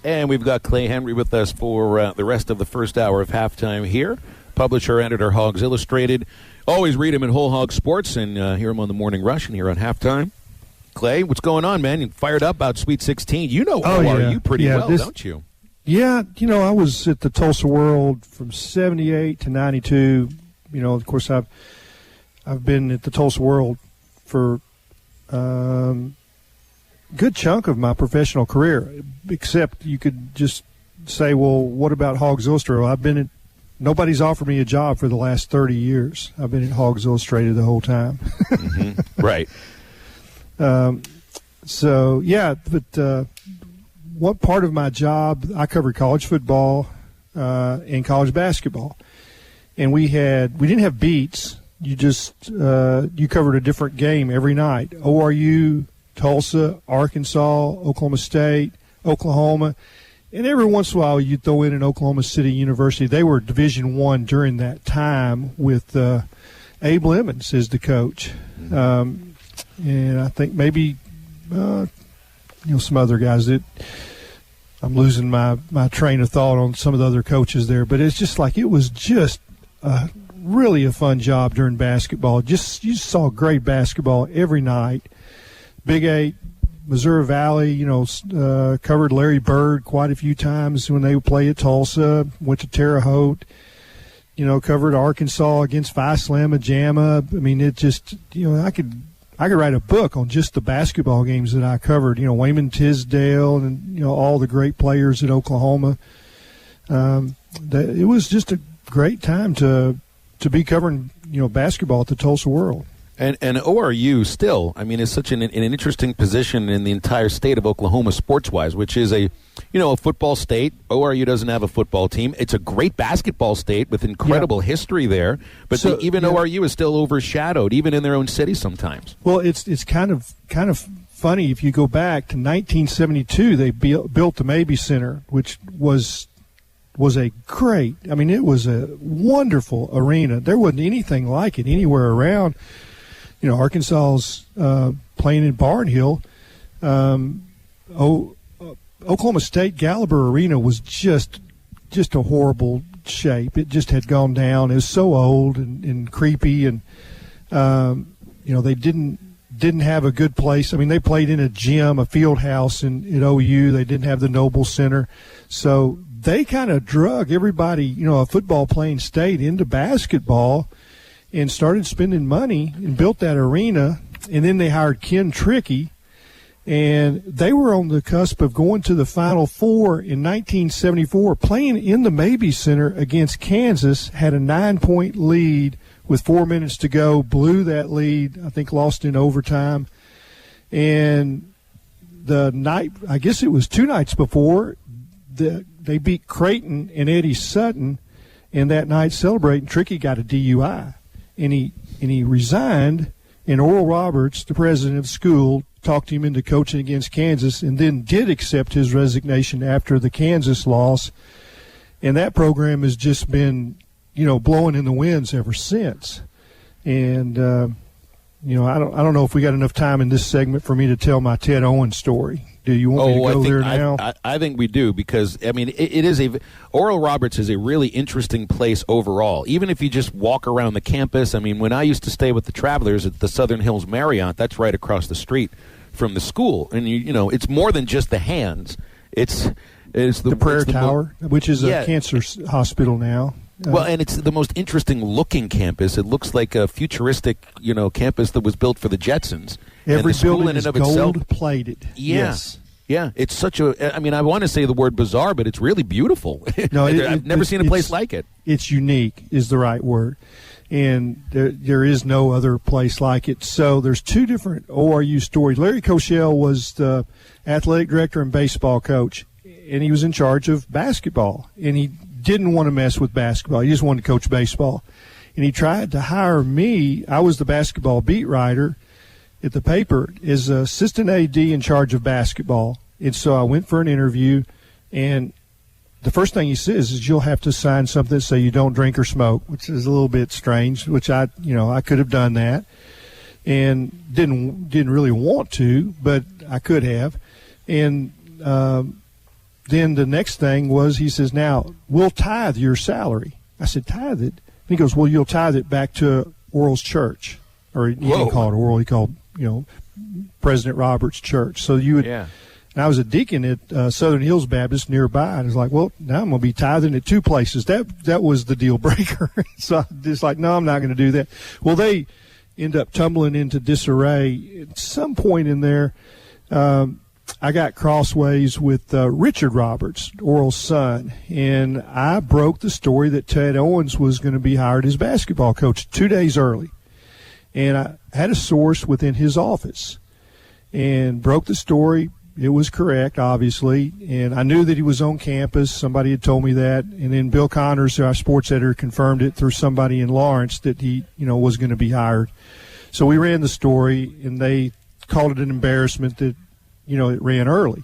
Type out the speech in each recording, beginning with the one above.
And we've got Clay Henry with us for the rest of the first hour of halftime here. Publisher, editor, Hogs Illustrated. Always read him in Whole Hog Sports and hear him on the Morning Rush and here on halftime. Clay, what's going on, man? You fired up about Sweet 16. You know ORU pretty well, don't you? Yeah, I was at the Tulsa World from 78 to 92. Of course, I've been at the Tulsa World for good chunk of my professional career, except you could just say, well, what about Hogs Illustrated? Nobody's offered me a job for the last 30 years. I've been at Hogs Illustrated the whole time. Mm-hmm. Right. What part of my job, I covered college football and college basketball. And we didn't have beats. You you covered a different game every night. ORU, Tulsa, Arkansas, Oklahoma State, Oklahoma, and every once in a while you'd throw in an Oklahoma City University. They were Division I during that time with Abe Lemons as the coach, and I think maybe some other guys that I'm losing my train of thought on some of the other coaches there. But it's just like it was just really a fun job during basketball. You saw great basketball every night. Big 8, Missouri Valley, covered Larry Bird quite a few times when they would play at Tulsa. Went to Terre Haute, covered Arkansas against Phi Slama Jama. I mean, it just, I could write a book on just the basketball games that I covered. Wayman Tisdale and all the great players at Oklahoma. It was just a great time to be covering basketball at the Tulsa World. And ORU still, is such an interesting position in the entire state of Oklahoma sports-wise, which is a football state. ORU doesn't have a football team. It's a great basketball state with incredible history there, but ORU is still overshadowed, even in their own city sometimes. Well, it's kind of funny. If you go back to 1972, they built the Mabee Center, which was a great, it was a wonderful arena. There wasn't anything like it anywhere around. Arkansas's playing in Barnhill. Oklahoma State Gallagher Arena was just a horrible shape. It just had gone down. It was so old and creepy, and they didn't have a good place. They played in a gym, a field house at OU. They didn't have the Noble Center, so they kind of drug everybody, a football playing state, into basketball. And started spending money and built that arena, and then they hired Ken Trickey, and they were on the cusp of going to the Final Four in 1974, playing in the Mabee Center against Kansas, had a 9-point lead with 4 minutes to go, blew that lead, I think lost in overtime. And the night, I guess it was 2 nights before, they beat Creighton and Eddie Sutton, and that night celebrating, Trickey got a DUI. And he resigned, and Oral Roberts, the president of the school, talked him into coaching against Kansas, and then did accept his resignation after the Kansas loss. And that program has just been, blowing in the winds ever since. And I don't know if we got enough time in this segment for me to tell my Ted Owens story. Do you want me to go there now? I think we do, because it is Oral Roberts is a really interesting place overall. Even if you just walk around the campus, when I used to stay with the Travelers at the Southern Hills Marriott, that's right across the street from the school, and it's more than just the hands. It's the Prayer Tower, which is a cancer hospital now. Well, and it's the most interesting looking campus. It looks like a futuristic, campus that was built for the Jetsons. Every building is gold-plated. Yeah. Yes. Yeah, it's such a, I want to say the word bizarre, but it's really beautiful. No, I've never seen a place like it. It's unique is the right word. And there is no other place like it. So there's 2 different ORU stories. Larry Koshel was the athletic director and baseball coach, and he was in charge of basketball. And he didn't want to mess with basketball. He just wanted to coach baseball. And he tried to hire me. I was the basketball beat writer at the paper, as assistant AD in charge of basketball. And so I went for an interview, and the first thing he says is, you'll have to sign something that say you don't drink or smoke, which is a little bit strange, which I could have done that and didn't really want to, but I could have. And then the next thing was, he says, now, we'll tithe your salary. I said, tithe it? And he goes, well, you'll tithe it back to Oral's church. Or he didn't call it Oral, he called, President Roberts' church. So you would, and I was a deacon at Southern Hills Baptist nearby, and I was like, well, now I'm going to be tithing at two places. That was the deal breaker. So I just like, no, I'm not going to do that. Well, they end up tumbling into disarray. At some point in there, I got crossways with Richard Roberts, Oral's son, and I broke the story that Ted Owens was going to be hired as basketball coach 2 days early. And I had a source within his office and broke the story. It was correct, obviously, and I knew that he was on campus. Somebody had told me that, and then Bill Connors, our sports editor, confirmed it through somebody in Lawrence that he, was going to be hired. So we ran the story, and they called it an embarrassment that, it ran early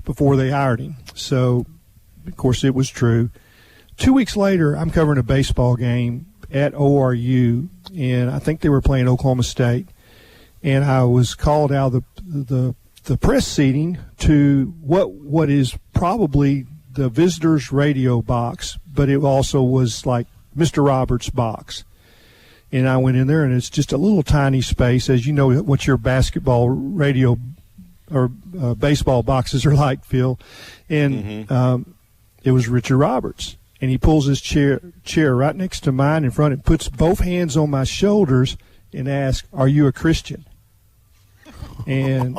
before they hired him. So, of course, it was true. 2 weeks later, I'm covering a baseball game at ORU, and I think they were playing Oklahoma State, and I was called out of the press seating to what is probably the visitors' radio box, but it also was like Mr. Roberts' box. And I went in there, and it's just a little tiny space, as you know what your basketball radio or baseball boxes are like, Phil. And it was Richard Roberts. And he pulls his chair right next to mine in front and puts both hands on my shoulders and asks, "Are you a Christian?" And,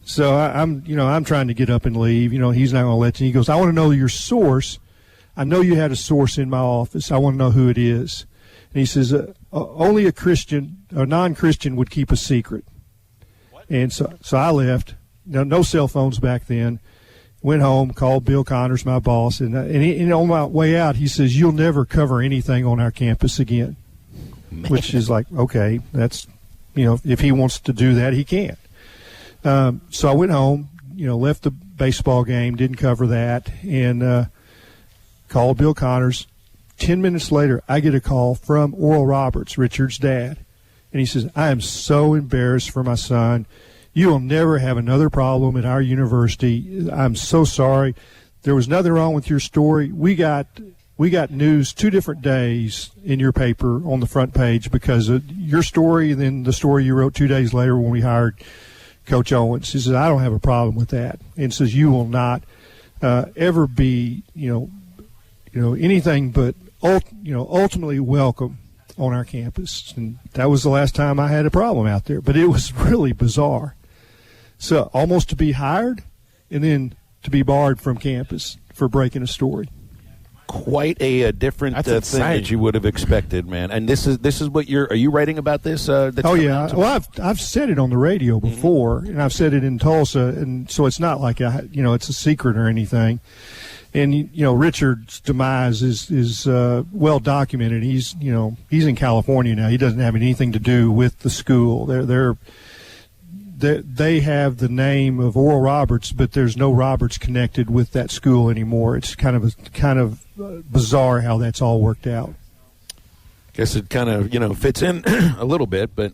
so I'm trying to get up and leave. He's not going to let you. He goes, "I want to know your source. I know you had a source in my office. I want to know who it is." And he says, "Only a non-Christian would keep a secret." What? And so I left. No cell phones back then. Went home, called Bill Connors, my boss, and on my way out, he says, "You'll never cover anything on our campus again." Man. Which is like, okay, that's, if he wants to do that, he can. So I went home, left the baseball game, didn't cover that, and called Bill Connors. 10 minutes later, I get a call from Oral Roberts, Richard's dad, and he says, "I am so embarrassed for my son. You will never have another problem at our university. I'm so sorry. There was nothing wrong with your story. We got news 2 different days in your paper on the front page because of your story and then the story you wrote 2 days later when we hired Coach Owens." He says, "I don't have a problem with that." And says, "You will not ever be, anything but, ultimately welcome on our campus." And that was the last time I had a problem out there. But it was really bizarre. So almost to be hired and then to be barred from campus for breaking a story. Quite a different thing that you would have expected, man. And this is what are you writing about this? Oh yeah. Well, I've said it on the radio before, and I've said it in Tulsa, and so it's not like it's a secret or anything. And Richard's demise is well documented. He's in California now. He doesn't have anything to do with the school. They have the name of Oral Roberts, but there's no Roberts connected with that school anymore. It's kind of bizarre how that's all worked out. Guess it kind of fits in a little bit, but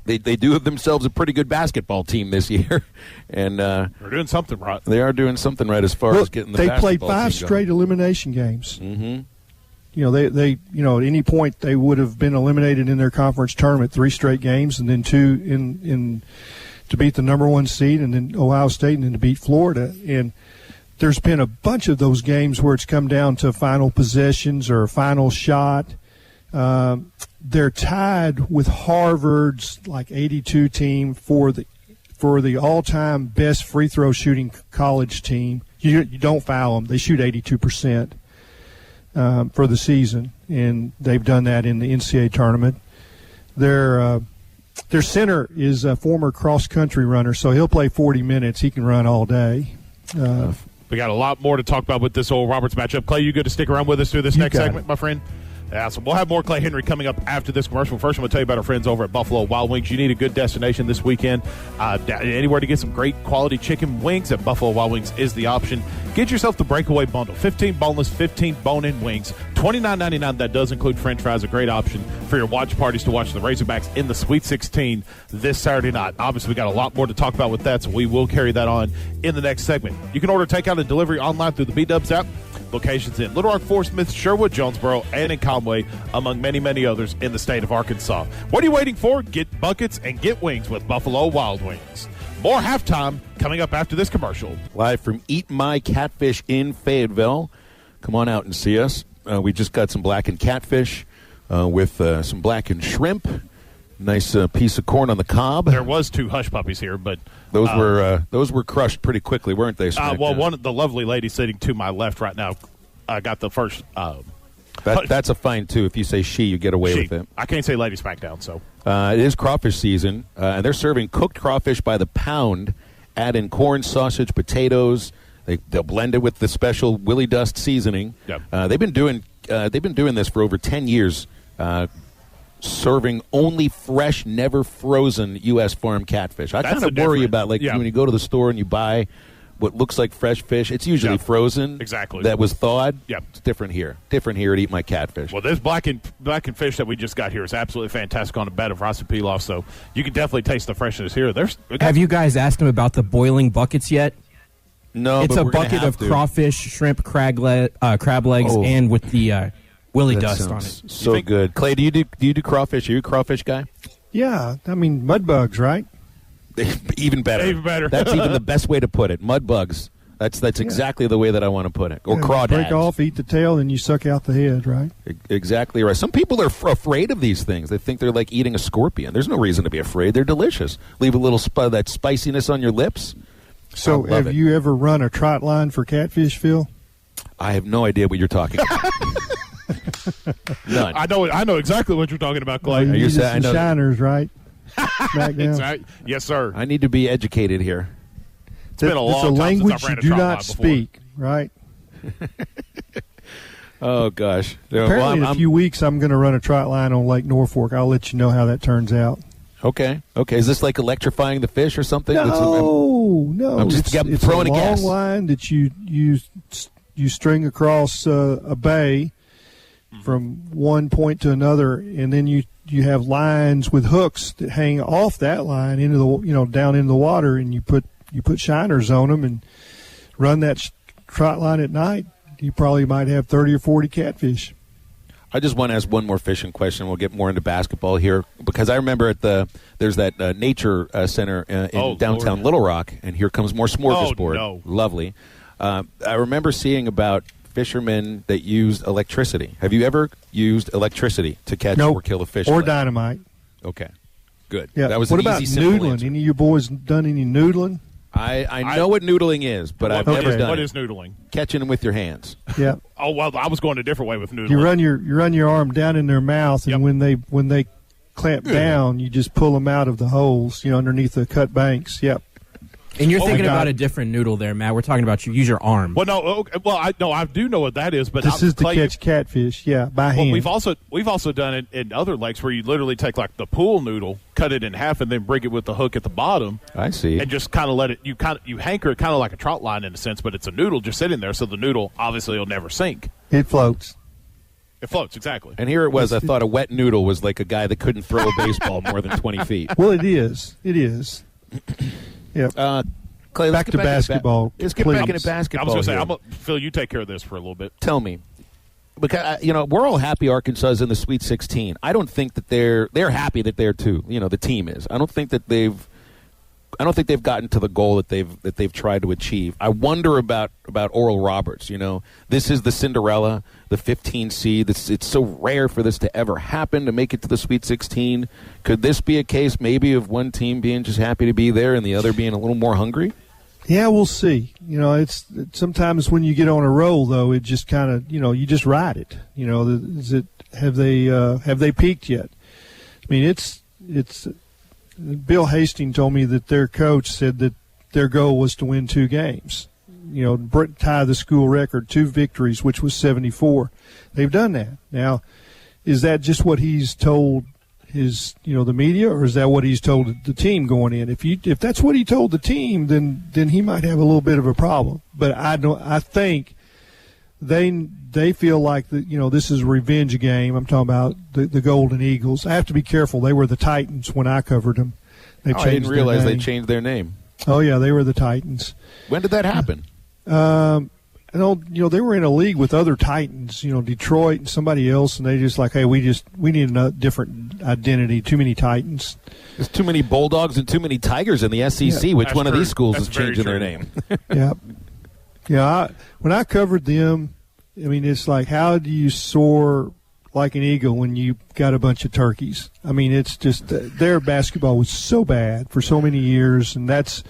they do have themselves a pretty good basketball team this year, and they're doing something right. They are doing something right as far as getting the basketball team going. They played 5 straight elimination games. Mm-hmm. They at any point they would have been eliminated in their conference tournament 3 straight games, and then 2 in to beat the number 1 seed, and then Ohio State, and then to beat Florida. And there's been a bunch of those games where it's come down to final possessions or a final shot. They're tied with Harvard's 82 team for the all-time best free throw shooting college team. You don't foul them; they shoot 82%. For the season, and they've done that in the NCAA tournament. Their center is a former cross-country runner, so he'll play 40 minutes. He can run all day. We got a lot more to talk about with this Oral Roberts matchup. Clay, you good to stick around with us through this next segment, my friend? Awesome. We'll have more Clay Henry coming up after this commercial. First, I'm going to tell you about our friends over at Buffalo Wild Wings. You need a good destination this weekend. Anywhere to get some great quality chicken wings at Buffalo Wild Wings is the option. Get yourself the breakaway bundle. 15 boneless, 15 bone-in wings. $29.99. That does include french fries, a great option for your watch parties to watch the Razorbacks in the Sweet 16 this Saturday night. Obviously, we got a lot more to talk about with that, so we will carry that on in the next segment. You can order takeout and delivery online through the B-Dubs app. Locations in Little Rock, Fort Smith, Sherwood, Jonesboro, and in Conway, among many, many others in the state of Arkansas. What are you waiting for? Get buckets and get wings with Buffalo Wild Wings. More halftime coming up after this commercial. Live from Eat My Catfish in Fayetteville. Come on out and see us. We just got some blackened catfish with some blackened shrimp. Nice piece of corn on the cob. There was 2 hush puppies here, but those were crushed pretty quickly, weren't they? One of the lovely lady sitting to my left right now got the first. That's a fine too. If you say she, you get away with it. I can't say lady smackdown. So it is crawfish season, and they're serving cooked crawfish by the pound. Add in corn, sausage, potatoes. They'll blend it with the special Willie Dust seasoning. Yep. They've been doing this for over 10 years. Serving only fresh, never frozen U.S. farm catfish. I kind of worry about when you go to the store and you buy what looks like fresh fish. It's usually frozen. Exactly. That was thawed. Yep. It's different here. Different here at Eat My Catfish. Well, this blackened fish that we just got here is absolutely fantastic on a bed of rice and pilaf. So you can definitely taste the freshness here. Have you guys asked them about the boiling buckets yet? No, it's but a bucket of crawfish, shrimp, crab legs, and with the Willie Dust on it. So good. Clay, do you do crawfish? Are you a crawfish guy? Yeah, I mean mud bugs, right? Even better. Even better. That's even the best way to put it. Mud bugs. That's exactly the way that I want to put it. Or crawdads. Break off, eat the tail, and you suck out the head, right? Exactly right. Some people are afraid of these things. They think they're like eating a scorpion. There's no reason to be afraid. They're delicious. Leave a little that spiciness on your lips. So have you ever run a trot line for catfish, Phil? I have no idea what you're talking about. None. I know exactly what you're talking about, Clay. Well, you use some shiners, right? Exactly. Yes, sir. I need to be educated here. It's been a long time since I ran a language you do not speak, right? Oh, gosh. Apparently in a few weeks I'm going to run a trot line on Lake Norfolk. I'll let you know how that turns out. Okay. Is this like electrifying the fish or something? No. I'm just it's throwing a a guess. long line that you string across a bay from one point to another, and then you have lines with hooks that hang off that line into the down into the water, and you put shiners on them and run that trot line at night. You probably might have 30 or 40 catfish. I just want to ask one more fishing question. We'll get more into basketball here because I remember there's that nature center in downtown Lord. Little Rock, and here comes more smorgasbord. Oh, no. Lovely. I remember seeing about fishermen that used electricity. Have you ever used electricity to catch or kill a fish? Or dynamite. Okay, good. Yeah. That was what an about easy, simple noodling? answer. Any of you boys done any noodling? I know what noodling is, but I've never done What it. is noodling? Catching them with your hands. Yeah. Oh, well, I was going a different way with noodling. You run your arm down in their mouth, and when they clamp down, you just pull them out of the holes, underneath the cut banks. Yep. And you're thinking about a different noodle there, Matt. We're talking about you use your arm. Well, no. I do know what that is, but this is to catch catfish. Yeah, by hand. We've also done it in other lakes where you literally take like the pool noodle, cut it in half, and then bring it with the hook at the bottom. I see. And just kind of let it. You hanker it kind of like a trout line in a sense, but it's a noodle just sitting there, so the noodle obviously will never sink. It floats. It floats, exactly. And here it was. I thought a wet noodle was like a guy that couldn't throw a baseball more than 20 feet. Well, it is. It is. Yep. Clay, back to basketball. Let's get back into basketball. I was going to say, Phil, you take care of this for a little bit. Tell me, because we're all happy Arkansas is in the Sweet 16. I don't think that they're happy that they're too. The team is. I don't think they've gotten to the goal that they've tried to achieve. I wonder about Oral Roberts. This is the Cinderella, the 15 seed. It's so rare for this to ever happen, to make it to the Sweet 16. Could this be a case maybe of one team being just happy to be there and the other being a little more hungry? Yeah, we'll see. It's sometimes when you get on a roll, though, it just kind of you just ride it. Have they peaked yet? I mean, it's. Bill Hastings told me that their coach said that their goal was to win 2 games. Tie the school record, 2 victories, which was 74. They've done that. Now, is that just what he's told the media, or is that what he's told the team going in? If that's what he told the team, then he might have a little bit of a problem. But I think they feel like this is a revenge game. I'm talking about the Golden Eagles. I have to be careful. They were the Titans when I covered them. I didn't realize they changed their name. Oh yeah, they were the Titans. When did that happen? They were in a league with other Titans, Detroit and somebody else, and they just like, hey, we need a different identity. Too many Titans. There's too many Bulldogs and too many Tigers in the SEC. Yeah, Which one of these schools that's is changing their name? Yeah. When I covered them, I mean, it's like, how do you soar like an eagle when you got a bunch of turkeys? I mean, it's just their basketball was so bad for so many years, and that's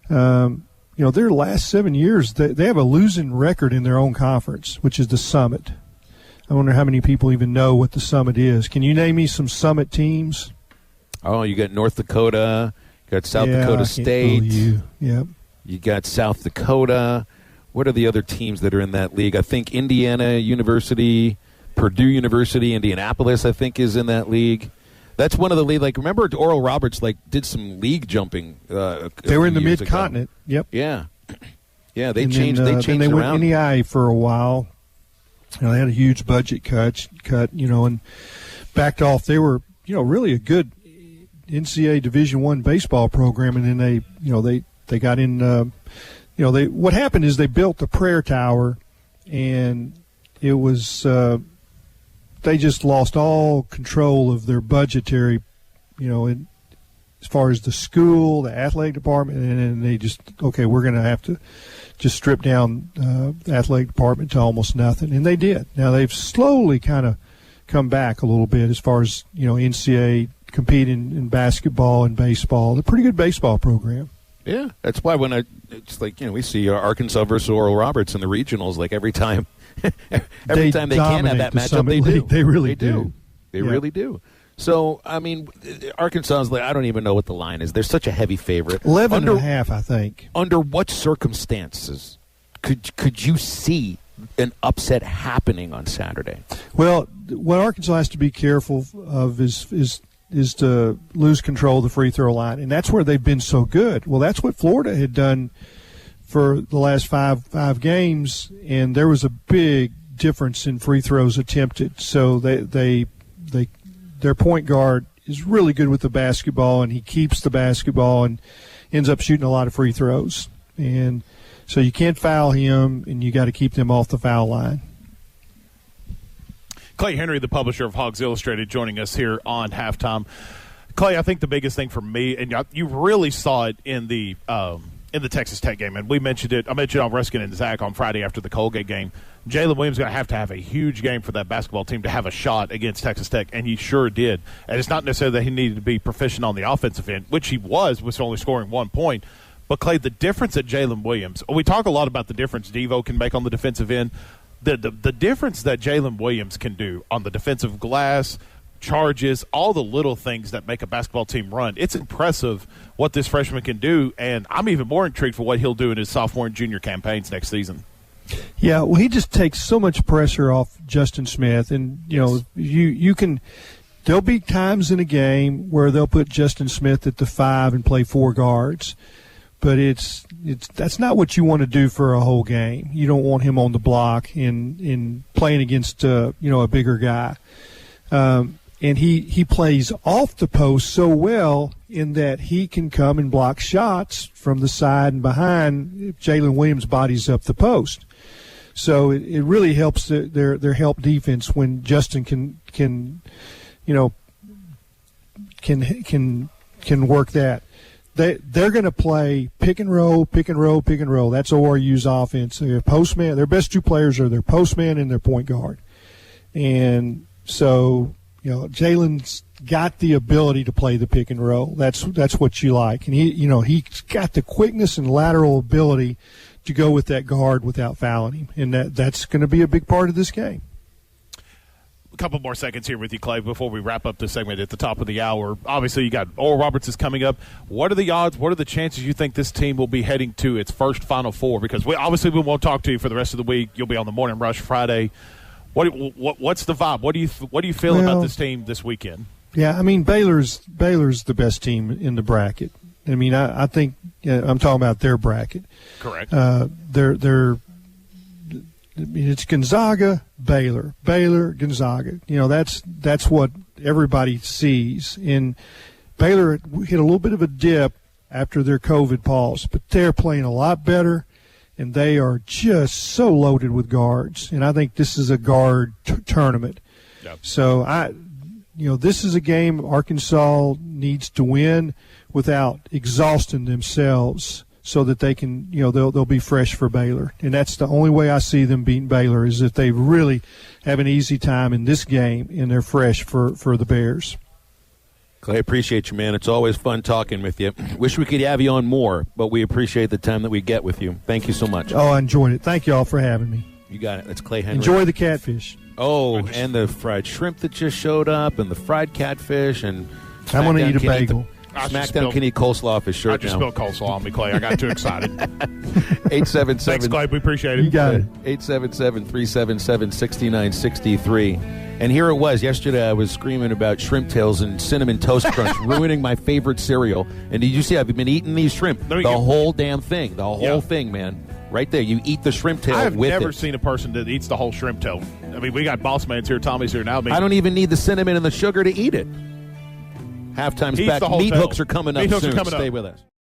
their last 7 years, they have a losing record in their own conference, which is the Summit. I wonder how many people even know what the Summit is. Can you name me some Summit teams? Oh, you got North Dakota, you got South Dakota State. OU. Yep. You got South Dakota. What are the other teams that are in that league? I think Indiana University, Purdue University, Indianapolis, I think, is in that league. That's one of the league. Like, remember Oral Roberts did some league jumping. They were in the mid-continent. Yep. Yeah. Yeah, they changed. They changed they around. Went NEI for a while. They had a huge budget cut, and backed off. They were, really a good NCAA Division I baseball program, and then they got in. What happened is they built the prayer tower, and it was. They just lost all control of their budgetary, as far as the school, the athletic department, and then they just, we're going to have to just strip down the athletic department to almost nothing. And they did. Now they've slowly kind of come back a little bit as far as, NCAA competing in basketball and baseball. They're a pretty good baseball program. Yeah, that's why it's like, we see Arkansas versus Oral Roberts in the regionals, like every time. Every time they can have that matchup, they do. They really do. They really do. So, I mean, Arkansas is I don't even know what the line is. They're such a heavy favorite. 11.5, I think. Under what circumstances could you see an upset happening on Saturday? Well, what Arkansas has to be careful of is to lose control of the free throw line, and that's where they've been so good. Well, that's what Florida had done for the last five games, and there was a big difference in free throws attempted. So their point guard is really good with the basketball, and he keeps the basketball and ends up shooting a lot of free throws. And so you can't foul him, and you got to keep them off the foul line. Clay Henry, the publisher of Hogs Illustrated, joining us here on Halftime. Clay, I think the biggest thing for me, and you really saw it in the Texas Tech game, and we mentioned it. I mentioned on Ruskin and Zach on Friday after the Colgate game. Jalen Williams is going to have a huge game for that basketball team to have a shot against Texas Tech, and he sure did. And it's not necessarily that he needed to be proficient on the offensive end, which he was only scoring 1 point. But, Clay, the difference at Jalen Williams, we talk a lot about the difference Devo can make on the defensive end. The difference that Jalen Williams can do on the defensive glass, charges, all the little things that make a basketball team run. It's impressive what this freshman can do, and I'm even more intrigued for what he'll do in his sophomore and junior campaigns next season. Yeah, well, he just takes so much pressure off Justin Smith, and you can. There'll be times in a game where they'll put Justin Smith at the 5 and play 4 guards, but that's not what you want to do for a whole game. You don't want him on the block in playing against a bigger guy. And he plays off the post so well in that he can come and block shots from the side and behind if Jalen Williams bodies up the post. So it really helps their help defense when Justin can work that. They're going to play pick and roll. That's ORU's offense. Their postman. Their best 2 players are their postman and their point guard, and so. Jalen's got the ability to play the pick and roll. That's what you like, and he's got the quickness and lateral ability to go with that guard without fouling him, and that's going to be a big part of this game. A couple more seconds here with you, Clay, before we wrap up this segment at the top of the hour. Obviously, you got Oral Roberts is coming up. What are the odds? What are the chances you think this team will be heading to its first Final Four? Because we won't talk to you for the rest of the week. You'll be on the Morning Rush Friday. What's the vibe? What do you feel about this team this weekend? Yeah, I mean, Baylor's the best team in the bracket. I mean, I think I'm talking about their bracket. Correct. It's Gonzaga, Baylor, Gonzaga. That's what everybody sees. And Baylor hit a little bit of a dip after their COVID pause, but they're playing a lot better, and they are just so loaded with guards. And I think this is a guard tournament. Yep. So this is a game Arkansas needs to win without exhausting themselves, so that they can, they'll be fresh for Baylor. And that's the only way I see them beating Baylor, is if they really have an easy time in this game and they're fresh for the Bears. Clay, appreciate you, man. It's always fun talking with you. Wish we could have you on more, but we appreciate the time that we get with you. Thank you so much. Oh, I enjoyed it. Thank you all for having me. You got it. That's Clay Henry. Enjoy the catfish. Oh, and the fried shrimp that just showed up, and the fried catfish, and I'm going to eat a bagel. Smackdown can eat coleslaw off his shirt. I just spilled coleslaw on me, Clay. I got too excited. 877. Thanks, Clay. We appreciate it. You got it. 877-377-6963. And here it was. Yesterday I was screaming about shrimp tails and cinnamon toast crunch, ruining my favorite cereal. And did you see I've been eating these shrimp? Whole damn thing. The whole thing, man. Right there. You eat the shrimp tail with it. I've never seen a person that eats the whole shrimp tail. I mean, we got Boss Man's here. Tommy's here now. I don't even need the cinnamon and the sugar to eat it. Halftime's back. Meat hooks are coming up soon. Stay with us.